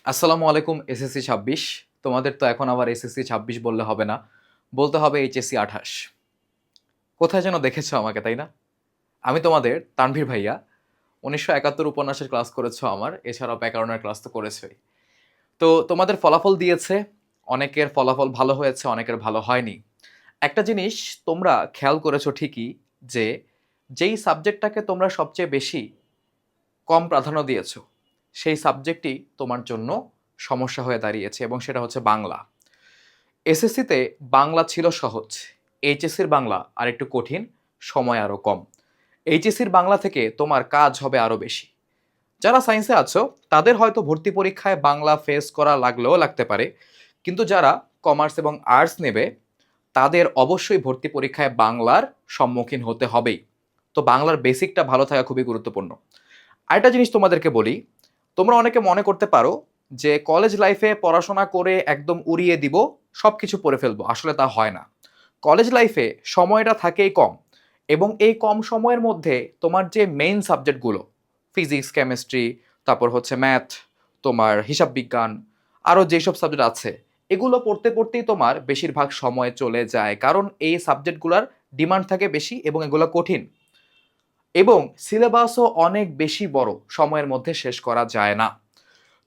আসসালামু আলাইকুম এসএসসি ২৬। তোমাদের তো এখন আবার এসএসসি ২৬ বললে হবে না। বলতে হবে এইচএসসি ২৮। কোথায় যেন দেখেছো আমাকে, তাই না? আমি তোমাদের তানভীর ভাইয়া। ১৯৭১ উপন্যাসের ক্লাস করেছো আমার। এছাড়াও ব্যাকরণের ক্লাস তো করেছোই। তো তোমাদের ফলাফল দিয়েছে। অনেকের ফলাফল ভালো হয়েছে, অনেকের ভালো হয়নি। একটা জিনিস তোমরা খেয়াল করেছো ঠিকই যে, যেই সাবজেক্টটাকে তোমরা সবচেয়ে বেশি কম প্রাধান্য দিয়েছো, সেই সাবজেক্টই তোমার জন্য সমস্যা হয়ে দাঁড়িয়েছে এবং সেটা হচ্ছে বাংলা। এসএসসিতে বাংলা ছিল সহজ, এইচএসসির বাংলা আরেকটু কঠিন, সময় আরও কম। এইচএসসির বাংলা থেকে তোমার কাজ হবে আরও বেশি। যারা সায়েন্সে আছো তাদের হয়তো ভর্তি পরীক্ষায় বাংলা ফেস করা লাগলেও লাগতে পারে, কিন্তু যারা কমার্স এবং আর্টস নেবে তাদের অবশ্যই ভর্তি পরীক্ষায় বাংলার সম্মুখীন হতে হবেই। তো বাংলার বেসিকটা ভালো থাকা খুবই গুরুত্বপূর্ণ। আরেকটা জিনিস তোমাদেরকে বলি, তোমরা অনেকে মনে করতে পারো যে কলেজ লাইফে পড়াশোনা করে একদম উড়িয়ে দিব, সব কিছু পড়ে ফেলবো। আসলে তা হয় না। কলেজ লাইফে সময়টা থাকেই কম, এবং এই কম সময়ের মধ্যে তোমার যে মেইন সাবজেক্টগুলো, ফিজিক্স, কেমিস্ট্রি, তারপর হচ্ছে ম্যাথ, তোমার হিসাব বিজ্ঞান, আরও যেসব সাবজেক্ট আছে, এগুলো পড়তে পড়তেই তোমার বেশিরভাগ সময় চলে যায়, কারণ এই সাবজেক্টগুলোর ডিমান্ড থাকে বেশি এবং এগুলো কঠিন, এবং সিলেবাসও অনেক বেশি বড়, সময়ের মধ্যে শেষ করা যায় না।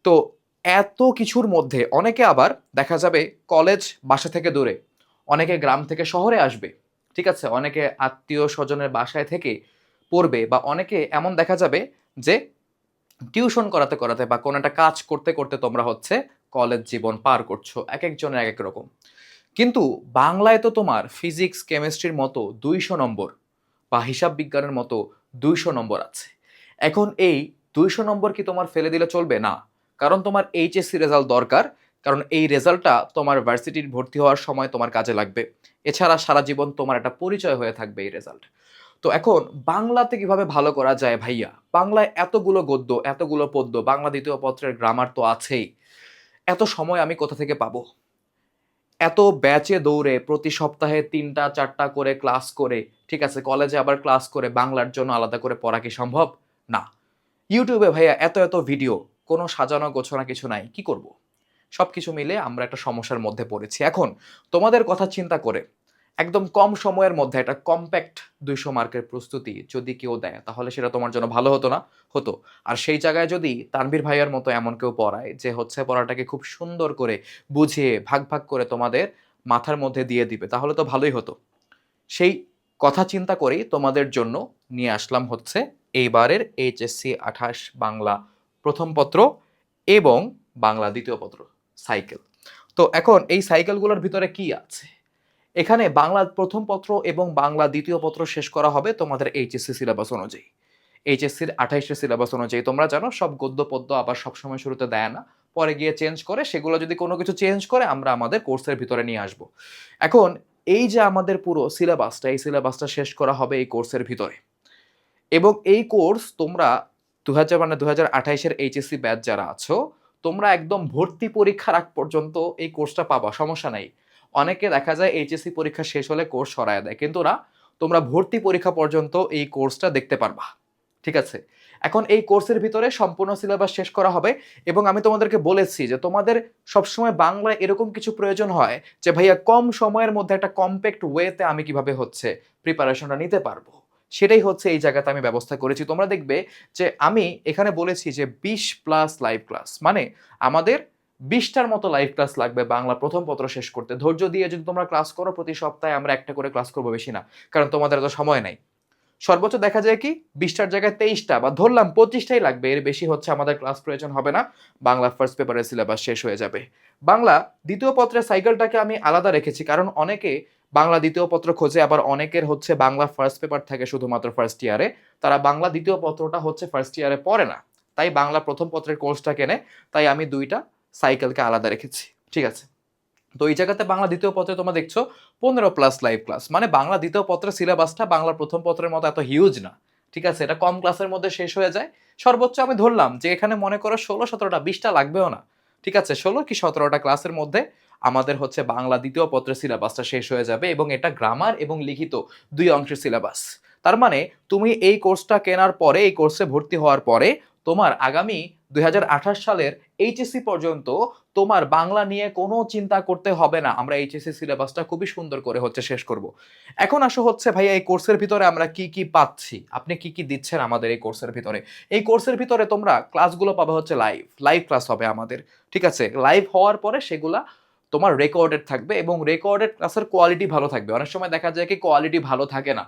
তো এত কিছুর মধ্যে অনেকে আবার দেখা যাবে কলেজ বাসা থেকে দূরে, অনেকে গ্রাম থেকে শহরে আসবে, ঠিক আছে, অনেকে আত্মীয় স্বজনের বাসায় থেকে পড়বে, বা অনেকে এমন দেখা যাবে যে টিউশন করাতে করাতে বা কোনো একটা কাজ করতে করতে তোমরা হচ্ছে কলেজ জীবন পার করছো। এক একজনের এক এক রকম। কিন্তু বাংলায় তো তোমার ফিজিক্স কেমিস্ট্রির মতো ২০০ নম্বর, বা হিসাব বিজ্ঞানের মতো ২০০ নম্বর আছে। এখন এই ২০০ নম্বর কি তোমার ফেলে দিলে চলবে? না। কারণ তোমার এইচএসসি রেজাল্ট দরকার। কারণ এই রেজাল্টটা তোমার ভার্সিটির ভর্তি হওয়ার সময় তোমার কাজে লাগবে। এছাড়া সারা জীবন তোমার একটা পরিচয় হয়ে থাকবে এই রেজাল্ট। তো এখন বাংলাতে কিভাবে ভালো করা যায় ভাইয়া? বাংলায় এতগুলো গদ্য, এতগুলো পদ্য, বাংলা দ্বিতীয় পত্রের গ্রামার তো আছেই। এত সময় আমি কোথা থেকে পাবো? এত ব্যাচে দৌড়ে প্রতি সপ্তাহে ৩টা ৪টা করে ক্লাস করে, ঠিক আছে, কলেজে আবার ক্লাস করে বাংলার জন্য আলাদা করে পড়া কি সম্ভব? না। ইউটিউবে ভাইয়া এত এত ভিডিও, কোনো সাজানো গোছানো কিছু নাই, কি করব? সবকিছু মিলে আমরা একটা সমস্যার মধ্যে পড়েছি। এখন তোমাদের কথা চিন্তা করে একদম কম সময়ের মধ্যে একটা কম্প্যাক্ট ২০০ মার্কের প্রস্তুতি যদি কেউ দেয়, তাহলে সেটা তোমার জন্য ভালো হতো না? হতো। আর সেই জায়গায় যদি তানভীর ভাইয়ার মতো এমন কেউ পড়ায় যে হচ্ছে পড়াটাকে খুব সুন্দর করে বুঝিয়ে ভাগ ভাগ করে তোমাদের মাথার মধ্যে দিয়ে দিবে, তাহলে তো ভালোই হতো। সেই কথা চিন্তা করেই তোমাদের জন্য নিয়ে আসলাম হচ্ছে এইবারের এইচএসসি ২৮ বাংলা প্রথম পত্র এবং বাংলা দ্বিতীয় পত্র সাইকেল। তো এখন এই সাইকেলগুলোর ভিতরে কি আছে? এখানে বাংলা প্রথম পত্র এবং বাংলা দ্বিতীয় পত্র শেষ করা হবে তোমাদের এইচএসসি সিলেবাস অনুযায়ী। এইচএসসির ২৮ সিলেবাস অনুযায়ী তোমরা জানো সব গদ্য পদ্য আবার সবসময় শুরুতে দেয় না, পরে গিয়ে চেঞ্জ করে। সেগুলো যদি কোনো কিছু চেঞ্জ করে আমরা আমাদের কোর্সের ভিতরে নিয়ে আসব। এখন এই যে আমাদের পুরো সিলেবাসটা, এই সিলেবাসটা শেষ করা হবে এই কোর্সের ভিতরে, এবং এই কোর্স তোমরা ২০২৮-এর এইচএসসি ব্যাচ যারা আছো, তোমরা একদম ভর্তি পরীক্ষার আগ পর্যন্ত এই কোর্সটা পাবা, সমস্যা নাই। অনেকে দেখা যায় এইচএসসি পরীক্ষা শেষ হলে কোর্স সরায় দেয়, কিন্তু না, তোমরা ভর্তি পরীক্ষা পর্যন্ত এই কোর্সটা দেখতে পারবা। ঠিক আছে? এখন এই কোর্সের ভিতরে সম্পূর্ণ সিলেবাস শেষ করা হবে, এবং আমি তোমাদেরকে বলেছি যে তোমাদের সবসময় বাংলায় এরকম কিছু প্রয়োজন হয় যে ভাইয়া কম সময়ের মধ্যে একটা কম্প্যাক্ট ওয়েতে আমি কিভাবে হচ্ছে প্রিপারেশনটা নিতে পারবো। সেটাই হচ্ছে এই জায়গাতে আমি ব্যবস্থা করেছি। তোমরা দেখবে যে আমি এখানে বলেছি যে ২০ প্লাস লাইভ ক্লাস। মানে আমাদের ২০টার মতো লাইভ ক্লাস লাগবে বাংলা প্রথম পত্র শেষ করতে। ধৈর্য দিয়ে যদি তোমরা ক্লাস করো, প্রতি সপ্তাহে আমরা একটা করে ক্লাস করব, বেশি না। কারণ তোমাদের এত সময় নাই। সর্বোচ্চ দেখা যায় কি ২০টার জায়গায় ২৩টা বা ধরলাম ২৫টাই লাগবে, এর বেশি হচ্ছে আমাদের ক্লাস প্রয়োজন হবে না। বাংলা ফার্স্ট পেপারের সিলেবাস শেষ হয়ে যাবে। বাংলা দ্বিতীয় পত্রের সাইকেলটাকে আমি আলাদা রেখেছি, কারণ অনেকে বাংলা দ্বিতীয় পত্র খোঁজে, আবার অনেকের হচ্ছে বাংলা ফার্স্ট পেপার থাকে শুধুমাত্র ফার্স্ট ইয়ারে, তারা বাংলা দ্বিতীয় পত্রটা হচ্ছে ফার্স্ট ইয়ারে পড়ে না, তাই বাংলা প্রথম পত্রের কোর্সটা কেনে। তাই আমি ২টা সাইকেলকে আলাদা রেখেছি। ঠিক আছে? তো এই জায়গাতে বাংলা দ্বিতীয় পত্রে তোমরা দেখছো ১৫ প্লাস লাইভ ক্লাস। মানে বাংলা দ্বিতীয় পত্রের সিলেবাসটা বাংলা প্রথম পত্রের মতো এত হিউজ না। ঠিক আছে? এটা কম ক্লাসের মধ্যে শেষ হয়ে যায়। সর্বোচ্চ আমি ধরলাম যে এখানে মনে করো ১৬-১৭টা, ২০টা লাগবেও না। ঠিক আছে? ১৬ কি ১৭টা ক্লাসের মধ্যে আমাদের হচ্ছে বাংলা দ্বিতীয় পত্রের সিলেবাসটা শেষ হয়ে যাবে, এবং এটা গ্রামার এবং লিখিত ২ অংশের সিলেবাস। তার মানে তুমি এই কোর্সটা কেনার পরে, এই কোর্সে ভর্তি হওয়ার পরে তোমার আগামী ২০২৮ সালের এইচএসসি পর্যন্ত তোমার বাংলা নিয়ে কোনো চিন্তা করতে হবে না। আমরা এইচএসসি সিলেবাসটা খুবই সুন্দর করে হচ্ছে শেষ করব। এখন আসো হচ্ছে ভাইয়া এই কোর্সের ভিতরে আমরা কি কি পাচ্ছি, আপনি কি কি দিচ্ছেন আমাদের এই কোর্সের ভিতরে। এই কোর্সের ভিতরে তোমরা ক্লাসগুলো পাবে হচ্ছে লাইভ লাইভ ক্লাস হবে আমাদের, ঠিক আছে। লাইভ হওয়ার পরে সেগুলা তোমার রেকর্ডেড থাকবে এবং রেকর্ডেড ক্লাসের কোয়ালিটি ভালো থাকবে। অনেক সময় দেখা যায় কি কোয়ালিটি ভালো থাকে না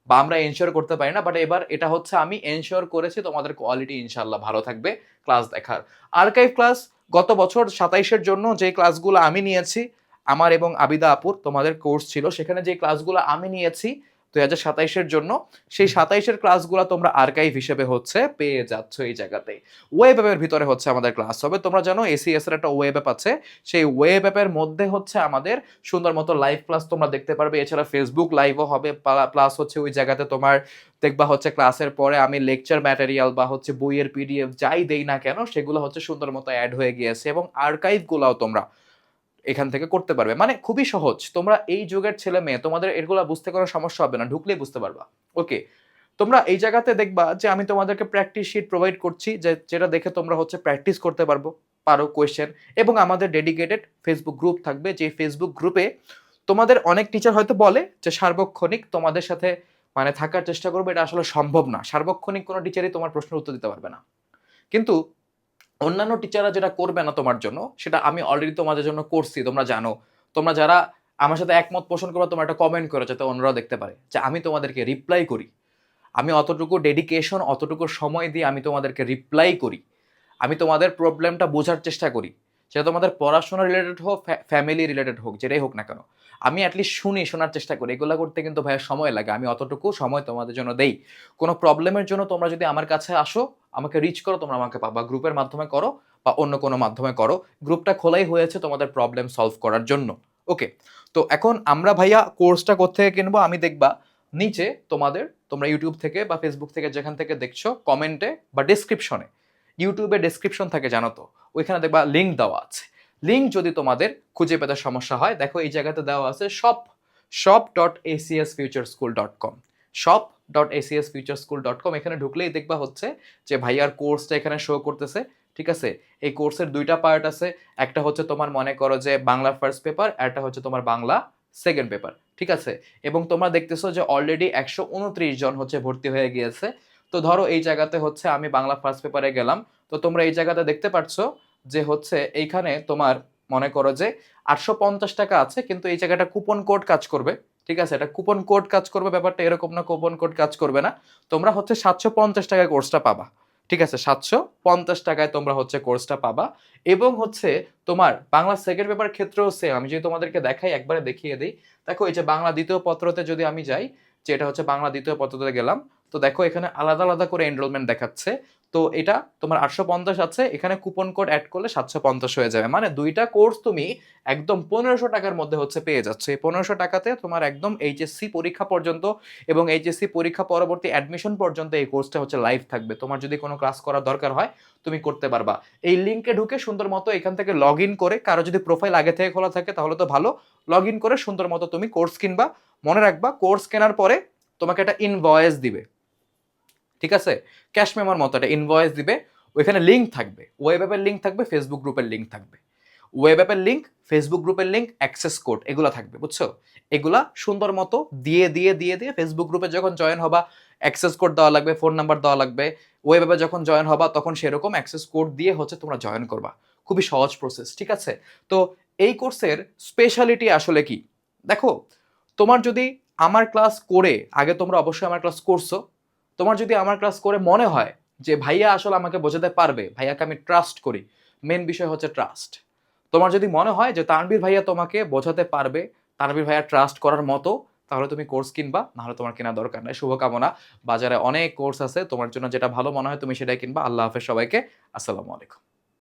বা আমরা এনশিওর করতে পারি না, বাট এবার এটা হচ্ছে আমি এনশিওর করেছি তোমাদের কোয়ালিটি ইনশাল্লাহ ভালো থাকবে ক্লাস দেখার। আর্কাইভ ক্লাস গত বছর 27-এর জন্য যে ক্লাসগুলো আমি নিয়েছি, আমার এবং আবিদা আপুর তোমাদের কোর্স ছিল, সেখানে যে ক্লাসগুলো আমি নিয়েছি 2027-এর জন্য, সেই 27-এর ক্লাসগুলো তোমরা আর্কাইভ হিসেবে হচ্ছে পেয়ে যাচ্ছ এই জায়গাতে। ওয়েব অ্যাপের ভিতরে হচ্ছে আমাদের ক্লাস হবে। তোমরা জানো এসিএস এর একটা ওয়েব অ্যাপ আছে, সেই ওয়েব অ্যাপের মধ্যে হচ্ছে আমাদের সুন্দর মতো লাইভ ক্লাস তোমরা দেখতে পারবে। এছাড়া ফেসবুক লাইভও হবে, প্লাস হচ্ছে ওই জায়গাতে তোমার দেখবা হচ্ছে ক্লাসের পরে আমি লেকচার ম্যাটেরিয়াল বা হচ্ছে বইয়ের পিডিএফ যাই দেই না কেন সেগুলো হচ্ছে সুন্দর মতো অ্যাড হয়ে গিয়েছে, এবং আর্কাইভগুলোও তোমরা এখান থেকে করতে পারবে। মানে খুবই সহজ, তোমরা এই যুগের ছেলে মেয়ে, তোমাদের এগুলো বুঝতে কোনো সমস্যা হবে না, ঢুকলেই বুঝতে পারবা। ওকে, তোমরা এই জায়গাতে দেখবা যে আমি তোমাদেরকে প্র্যাকটিস শিট প্রোভাইড করছি, যেটা দেখে তোমরা হচ্ছে প্র্যাকটিস করতে পারো কোয়েশ্চেন, এবং আমাদের ডেডিকেটেড ফেসবুক গ্রুপ থাকবে, যে ফেসবুক গ্রুপে তোমাদের অনেক টিচার হয়তো বলে যে সার্বক্ষণিক তোমাদের সাথে মানে থাকার চেষ্টা করবে, এটা আসলে সম্ভব না। সার্বক্ষণিক কোনো টিচারই তোমার প্রশ্নের উত্তর দিতে পারবে না, কিন্তু অন্যান্য টিচাররা যেটা করবে না তোমার জন্য, সেটা আমি অলরেডি তোমাদের জন্য করছি। তোমরা জানো, তোমরা যারা আমার সাথে একমত পোষণ করো, তোমরা একটা কমেন্ট করো যাতে অন্যরাও দেখতে পারে যে আমি তোমাদেরকে রিপ্লাই করি, আমি অতটুকু ডেডিকেশন অতটুকু সময় দিয়ে আমি তোমাদেরকে রিপ্লাই করি, আমি তোমাদের প্রবলেমটা বোঝার চেষ্টা করি, সেটা তোমাদের পড়াশোনা রিলেটেড হোক, ফ্যামিলি রিলেটেড হোক, যেটাই হোক না কেন, আমি অ্যাটলিস্ট শোনার চেষ্টা করি। এগুলো করতে কিন্তু ভাইয়া সময় লাগে, আমি অতটুকু সময় তোমাদের জন্য দেই। কোনো প্রবলেমের জন্য তোমরা যদি আমার কাছে আসো, আমাকে রিচ করো, তোমরা আমাকে পাবা, গ্রুপের মাধ্যমে করো বা অন্য কোনো মাধ্যমে করো, গ্রুপটা খোলাই হয়েছে তোমাদের প্রবলেম সলভ করার জন্য। ওকে, তো এখন আমরা ভাইয়া কোর্সটা কোত্থেকে কিনবো, আমি দেখবা নিচে তোমরা ইউটিউব থেকে বা ফেসবুক থেকে যেখান থেকে দেখছো, কমেন্টে বা ডিসক্রিপশনে, ইউটিউবে ডেসক্রিপশন থাকে জানো তো, ওইখানে দেখবা লিঙ্ক দেওয়া আছে। লিঙ্ক যদি তোমাদের খুঁজে পেতে সমস্যা হয়, দেখো এই জায়গাতে দেওয়া আছে shop.acsfutureschool.com, shop.acsfutureschool.com। এখানে ঢুকলেই দেখবা হচ্ছে যে ভাইয়ার কোর্সটা এখানে শো করতেছে, ঠিক আছে। এই কোর্সের দুইটা পার্ট আছে, একটা হচ্ছে তোমার মনে করো যে বাংলা ফার্স্ট পেপার, একটা হচ্ছে তোমার বাংলা সেকেন্ড পেপার, ঠিক আছে। এবং তোমরা দেখতেছো যে অলরেডি 129 জন হচ্ছে ভর্তি হয়ে গিয়েছে। তো ধরো এই জায়গাতে হচ্ছে আমি বাংলা ফার্স্ট পেপারে গেলাম, তো তোমরা এই জায়গাতে দেখতে পাচ্ছ যে হচ্ছে এইখানে তোমার মনে করো যে 850 টাকা আছে, কিন্তু এই জায়গাটা কুপন কোড কাজ করবে, ঠিক আছে। এটা কুপন কোড কাজ করবে, ব্যাপারটা এরকম না কুপন কোড কাজ করবে না। তোমরা হচ্ছে 750 টাকায় কোর্সটা পাবা, ঠিক আছে। 750 টাকায় তোমরা হচ্ছে কোর্সটা পাবা। এবং হচ্ছে তোমার বাংলা সেকেন্ড পেপার ক্ষেত্রেও সেম, আমি যদি তোমাদেরকে দেখাই, একবারে দেখিয়ে দিই। দেখো এই যে বাংলা দ্বিতীয় পত্রতে যদি আমি যাই, যে এটা হচ্ছে বাংলা দ্বিতীয় পত্রতে গেলাম, তো দেখো এখানে আলাদা আলাদা করে এনরোলমেন্ট দেখাচ্ছে। তো এটা তোমার 850 আছে, এখানে কুপন কোড অ্যাড করলে 750 হয়ে যাবে। মানে দুইটা কোর্স তুমি একদম 1500 টাকার মধ্যে হচ্ছে পেয়ে যাচ্ছে। এই 1500 টাকাতে তোমার একদম এইচএসসি পরীক্ষা পর্যন্ত এবং এইচএসসি পরীক্ষা পরবর্তী অ্যাডমিশন পর্যন্ত এই কোর্সটা হচ্ছে লাইভ থাকবে। তোমার যদি কোনো ক্লাস করার দরকার হয় তুমি করতে পারবা। এই লিঙ্কে ঢুকে সুন্দর মতো এখান থেকে লগ ইন করে, কারো যদি প্রোফাইল আগে থেকে খোলা থাকে তাহলে তো ভালো, লগ ইন করে সুন্দর মতো তুমি কোর্স কিনবা। মনে রাখবা কোর্স কেনার পরে তোমাকে একটা ইনভয়েস দিবে, ঠিক আছে, ক্যাশ মেমোর মতো একটা ইনভয়েস দিবে। ওইখানে লিঙ্ক থাকবে, ওয়েব অ্যাপের লিঙ্ক থাকবে, ফেসবুক গ্রুপের লিঙ্ক থাকবে। ওয়েব অ্যাপের লিঙ্ক, ফেসবুক গ্রুপের লিঙ্ক, অ্যাক্সেস কোড, এগুলো থাকবে, বুঝছো। এগুলা সুন্দর মতো দিয়ে ফেসবুক গ্রুপে যখন জয়েন হবা অ্যাক্সেস কোড দেওয়া লাগবে, ফোন নাম্বার দেওয়া লাগবে। ওয়েব অ্যাপে যখন জয়েন হবা তখন সেরকম অ্যাক্সেস কোড দিয়ে হচ্ছে তোমরা জয়েন করবা। খুবই সহজ প্রসেস, ঠিক আছে। তো এই কোর্সের স্পেশালিটি আসলে কি দেখো, তোমার যদি আমার ক্লাস করে, আগে তোমরা অবশ্যই আমার ক্লাস করছো, তোমার যদি আমার ক্লাস করে মনে হয় যে ভাইয়া আসলে আমাকে বোঝাতে পারবে, ভাইয়াকে আমি ট্রাস্ট করি, মেন বিষয় হচ্ছে ট্রাস্ট। তোমার যদি মনে হয় যে তানভীর ভাইয়া তোমাকে বোঝাতে পারবে, তানভীর ভাইয়া ট্রাস্ট করার মতো, তাহলে তুমি কোর্স কিনবা, নাহলে তোমার কেনা দরকার নাই। শুভকামনা, বাজারে অনেক কোর্স আছে, তোমার জন্য যেটা ভালো মনে হয় তুমি সেটাই কিনবা। আল্লাহ হাফেজ সবাইকে, আসসালামু আলাইকুম।